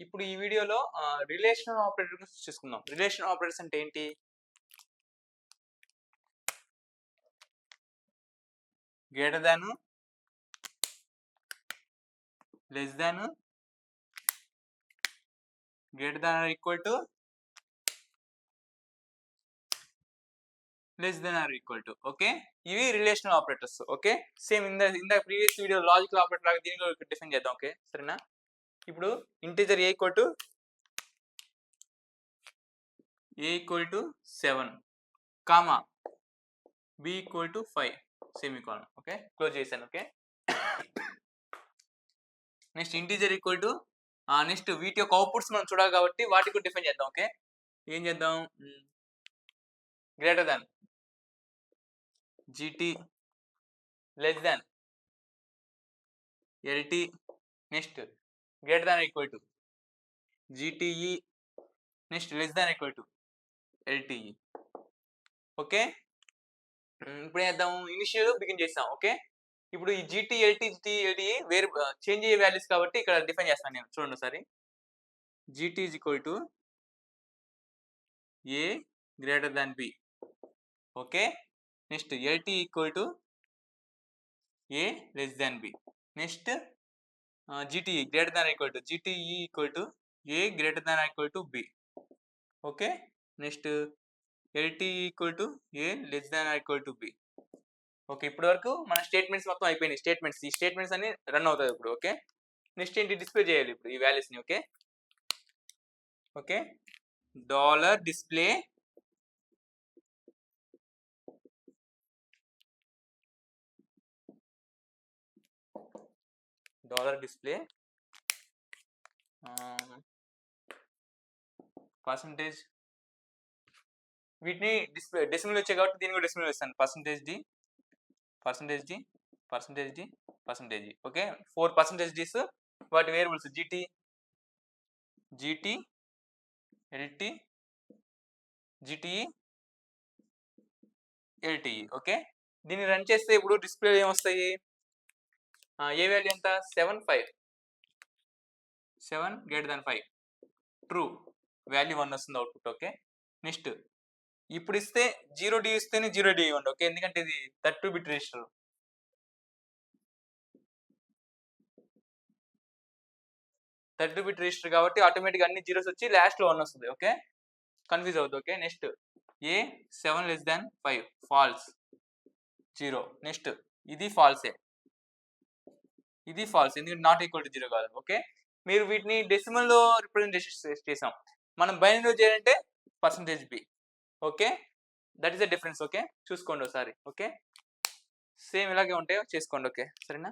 ఇప్పుడు ఈ వీడియోలో రిలేషనల్ ఆపరేటర్ గురించి చూసుకుందాం. రిలేషనల్ ఆపరేటర్స్ అంటే ఏంటి? Greater than, less than, greater than or equal to, less than or equal to. Okay, ఇవి relational operators. Okay, same in the previous video logical operator లాగా దీన్ని కూడా డిఫైన్ చేద్దాం. ఓకే, సరేనా? ఇప్పుడు integer a equal to 7 comma b equal to 5 semicolon. Okay, close చేశాను. Okay, next integer equal to next వీటి యొక్క అవుట్పుట్స్ మనం చూడాలి కాబట్టి వాటికి కూడా డిఫైన్ చేద్దాం. ఓకే, ఏం చేద్దాం? Greater than gt less than lt, next greater than equal to gte, next less than equal to lte. Okay, ఇప్పుడు ఏం చేద్దాం? ఇనిషియల్ బిగిన్ చేస్తాం. ఓకే, ఇప్పుడు ఈ gt lt gt వేరు చేంజ్ అయ్యే వాల్యూస్ కాబట్టి ఇక్కడ డిఫైన్ చేస్తాను నేను. చూడండి ఒకసారి. gt is equal to a greater than b. Okay, next lt equal to a less than b. Next gte greater than equal to gte equal to a greater than equal to b. Okay, next lt equal to a less than equal to b. Okay, ఇప్పటి వరకు మన statements మొత్తం అయిపోయినాయి. ఈ statements అన్ని run అవుతాయి ఇప్పుడు. Okay, next ఏంటి? డిస్ప్లే చేయాలి ఇప్పుడు ఈ వాల్యూస్ని. Okay, okay, dollar display percentage. వీటిని డెసిమల్ వచ్చాయి కాబట్టి దీన్ని కూడా డెసిమల్ ఇస్తాను. పర్సంటేజ్. Okay, 4 percentages. వాటి variables gt lt gte lte. Okay, దీన్ని రన్ చేస్తే ఇప్పుడు డిస్ప్లే ఏమొస్తాయి? ఏ వాల్యూ ఎంత? 7 గ్రేటర్ దాన్ 5 ట్రూ, వాల్యూ 1 వస్తుంది అవుట్పుట్. ఓకే, నెక్స్ట్ ఇప్పుడు ఇస్తే 0d ఇస్తేనే 0d ఇవ్వండి. ఓకే, ఎందుకంటే ఇది 32 బిట్ రిజిస్టర్. 32 బిట్ రిజిస్టర్ కాబట్టి ఆటోమేటిక్గా అన్ని జీరోస్ వచ్చి లాస్ట్లో 1 వస్తుంది. ఓకే, కన్ఫ్యూజ్ అవుతుంది. ఓకే, నెక్స్ట్ ఏ 7 లెస్ దాన్ 5 ఫాల్స్ 0. నెక్స్ట్ ఇది ఫాల్సే, ఎందుకంటే నాట్ ఈక్వల్ టు 0 కాదు. ఓకే, మీరు వీటిని డెసిమల్లో రిప్రజెంటేషన్ చేసాం. మనం బైనరీలో చేయాలంటే %b. Okay, that is the difference. Okay, చూసుకోండి ఒకసారి. ఓకే, సేమ్ ఇలాగే ఉంటాయో చేసుకోండి. ఓకే, సరేనా?